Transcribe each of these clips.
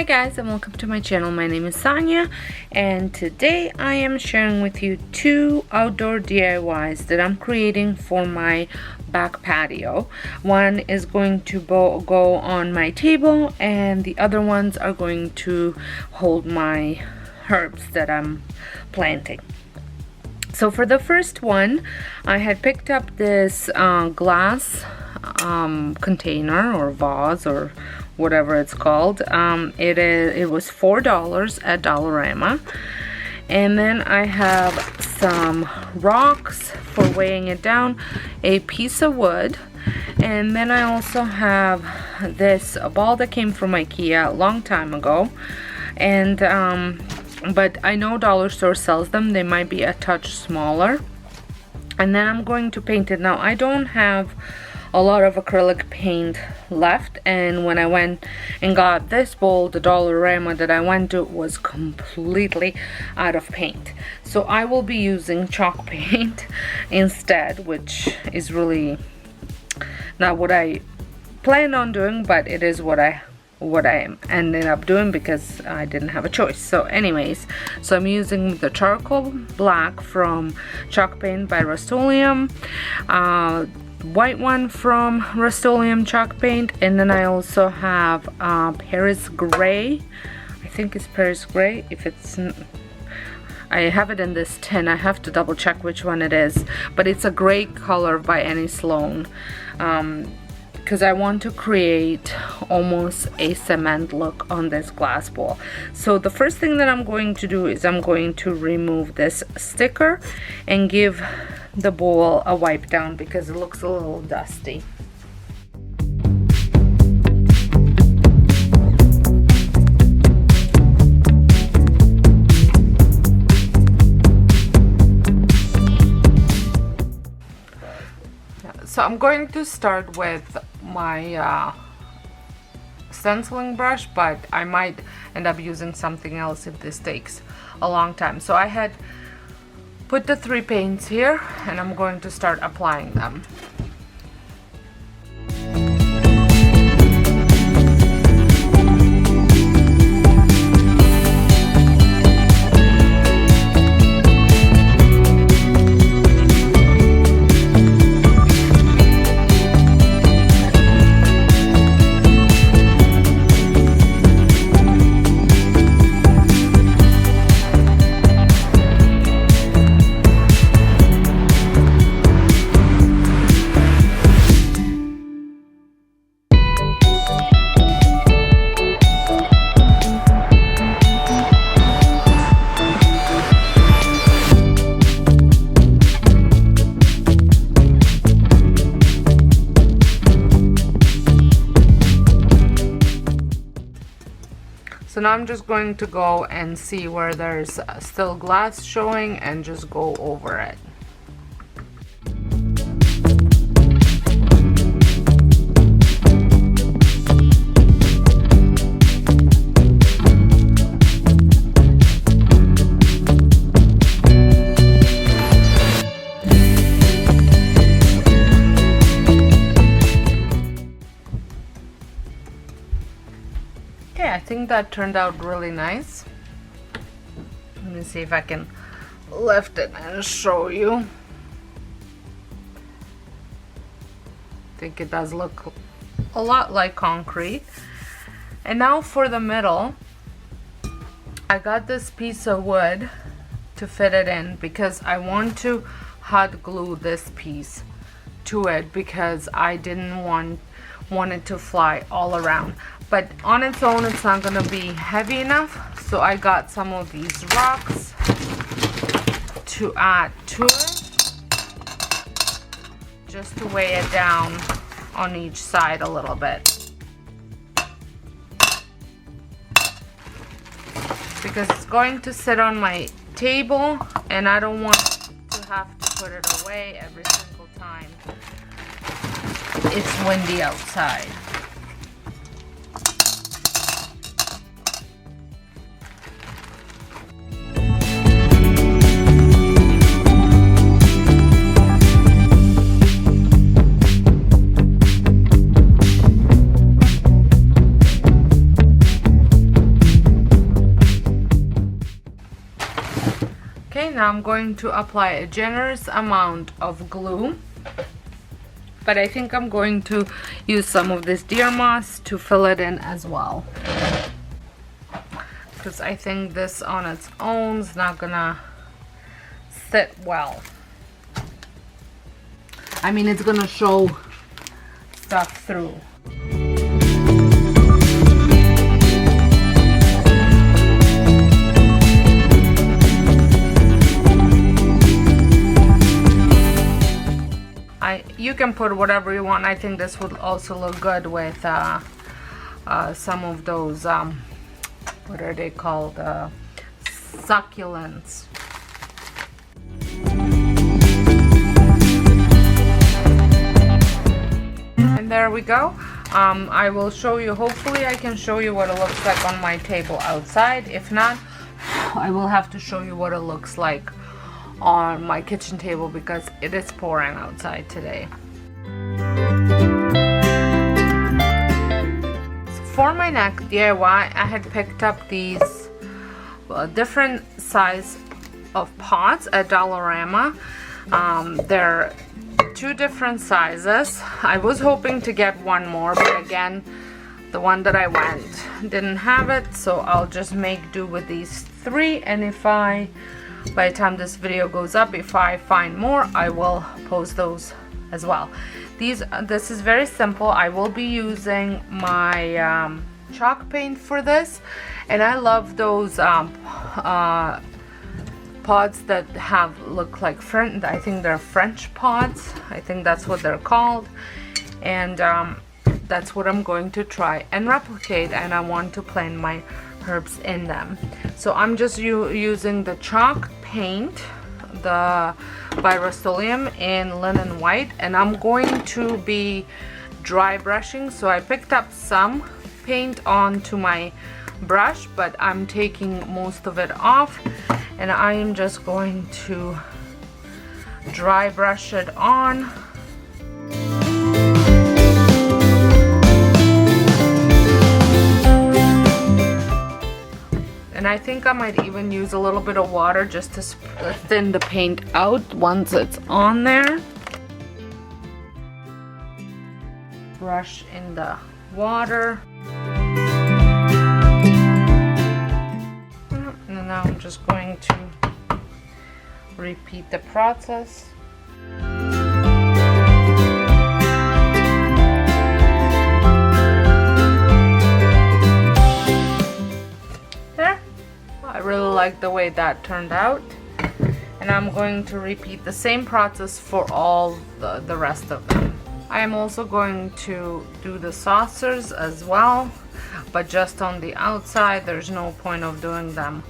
Hi guys, and welcome to my channel. My name is Sonja, and today I am sharing with you two outdoor DIYs that I'm creating for my back patio. One is going to go on my table, and the other ones are going to hold my herbs that I'm planting. So for the first one, I had picked up this glass container or vase or whatever it's called. It was $4 at Dollarama, and then I have some rocks for weighing it down, a piece of wood, and then I also have this ball that came from IKEA a long time ago, and but I know dollar store sells them. They might be a touch smaller. And then I'm going to paint it. Now I don't have a lot of acrylic paint left, and when I went and got this bowl, the Dollarama that I went to was completely out of paint. So I will be using chalk paint instead, which is really not what I planned on doing, but it is what I ended up doing because I didn't have a choice. So anyways, so I'm using the charcoal black from Chalk Paint by Rust-Oleum, white one from Rust-Oleum Chalk Paint, and then I also have Paris Gray. I think it's Paris Gray. If it's I have it in this tin. I have to double check which one it is, but it's a gray color by Annie Sloan, because I want to create almost a cement look on this glass bowl. So the first thing that I'm going to do is I'm going to remove this sticker and give the bowl a wipe down because it looks a little dusty. So I'm going to start with my stenciling brush, but I might end up using something else if this takes a long time. So I had put the 3 paints here, and I'm going to start applying them. So now I'm just going to go and see where there's still glass showing and just go over it. Okay, I think that turned out really nice. Let me see if I can lift it and show you. I think it does look a lot like concrete. And now for the middle, I got this piece of wood to fit it in because I want to hot glue this piece to it because I didn't want it to fly all around. But on its own, it's not going to be heavy enough, so I got some of these rocks to add to it, just to weigh it down on each side a little bit, because it's going to sit on my table and I don't want to have to put it away every single time it's windy outside. now I'm going to apply a generous amount of glue, but I think I'm going to use some of this deer moss to fill it in as well, because I think this on its own is not gonna sit well. I mean, it's gonna show stuff through. You can put whatever you want. I think this would also look good with some of those, what are they called? Succulents. And there we go. I will show you, hopefully I can show you what it looks like on my table outside. If not, I will have to show you what it looks like on my kitchen table because it is pouring outside today. So for my next DIY, I had picked up these different size of pots at Dollarama. They're two different sizes. I was hoping to get one more, but again, the one that I went didn't have it, so I'll just make do with these three, and if by the time this video goes up, if I find more, I will post those as well. This is very simple. I will be using my chalk paint for this, and I love those pots that look like I think they're French pots. I think that's what they're called, and that's what I'm going to try and replicate, and I want to plant my herbs in them. So I'm just using the chalk paint, the by Rust-Oleum in linen white, and I'm going to be dry brushing. So I picked up some paint onto my brush, but I'm taking most of it off, and I am just going to dry brush it on. And I think I might even use a little bit of water just to thin the paint out once it's on there. Brush in the water. And now I'm just going to repeat the process. I really like the way that turned out, and I'm going to repeat the same process for all the rest of them. I am also going to do the saucers as well, but just on the outside. There's no point of doing them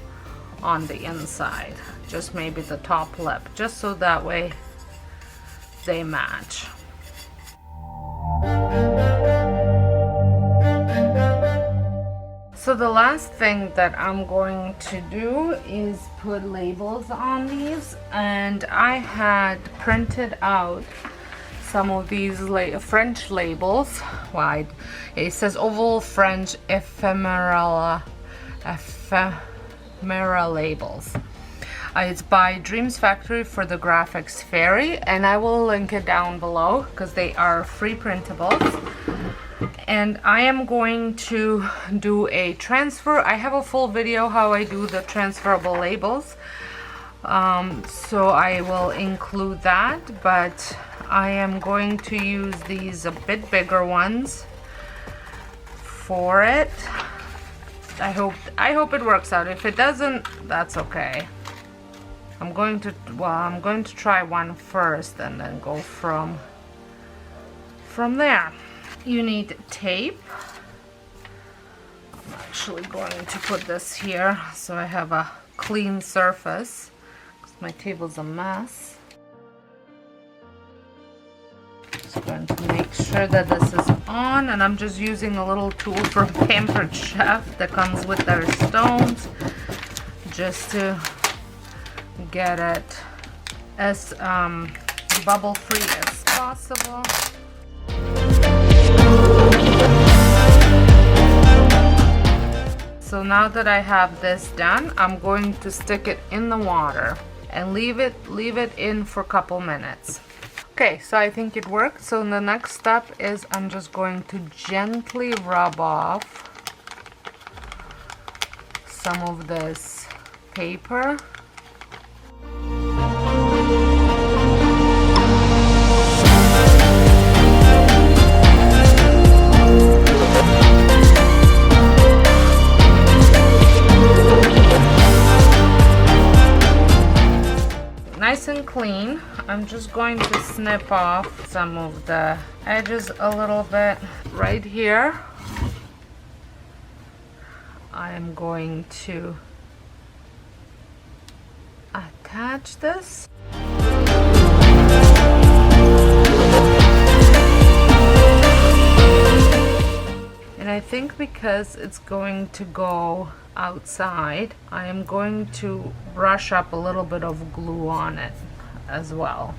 on the inside, just maybe the top lip, just so that way they match. So the last thing that I'm going to do is put labels on these, and I had printed out some of these French labels. Well, it says oval French ephemera labels. It's by Dreams Factory for the Graphics Fairy, and I will link it down below because they are free printables. And I am going to do a transfer. I have a full video how I do the transferable labels, so I will include that, but I am going to use these a bit bigger ones for it. I hope it works out. If it doesn't, that's okay. I'm going to try one first and then go from there. You need tape. I'm actually going to put this here so I have a clean surface because my table's a mess. Just going to make sure that this is on, and I'm just using a little tool from Pampered Chef that comes with their stones just to get it as bubble free as possible. So now that I have this done, I'm going to stick it in the water. and leave it in for a couple minutes. Okay, so I think it worked. So the next step is I'm just going to gently rub off some of this paper. Nice and clean. I'm just going to snip off some of the edges a little bit. Right here, I am going to attach this. And I think because it's going to go outside, I am going to brush up a little bit of glue on it as well.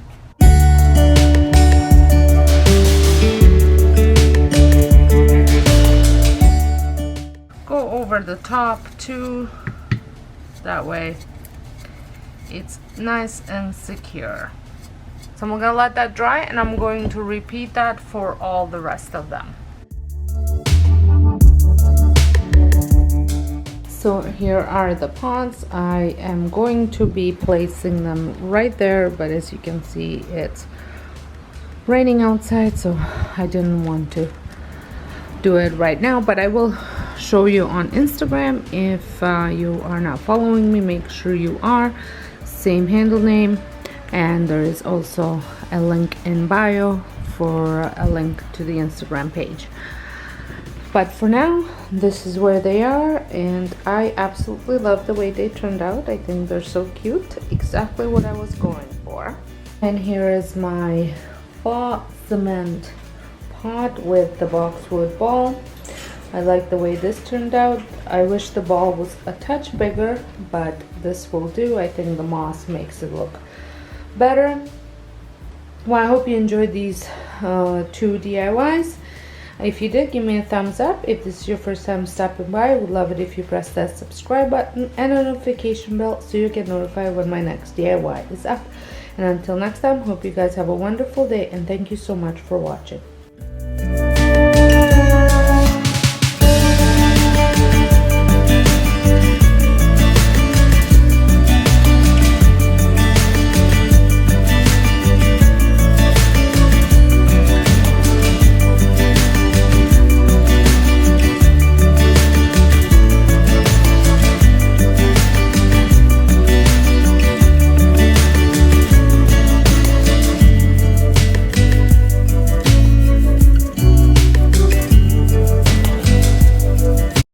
Go over the top too, that way it's nice and secure. So I'm gonna let that dry, and I'm going to repeat that for all the rest of them. So here are the pots. I am going to be placing them right there, but as you can see, it's raining outside, so I didn't want to do it right now, but I will show you on Instagram. If you are not following me, make sure you are. Same handle name, and there is also a link in bio for a link to the Instagram page. But for now, this is where they are, and I absolutely love the way they turned out. I think they're so cute, exactly what I was going for. And here is my faux cement pot with the boxwood ball. I like the way this turned out. I wish the ball was a touch bigger, but this will do. I think the moss makes it look better. Well, I hope you enjoyed these 2 DIYs. If you did, give me a thumbs up. If this is your first time stopping by, I would love it if you press that subscribe button and a notification bell so you get notified when my next DIY is up. And until next time, hope you guys have a wonderful day, and thank you so much for watching.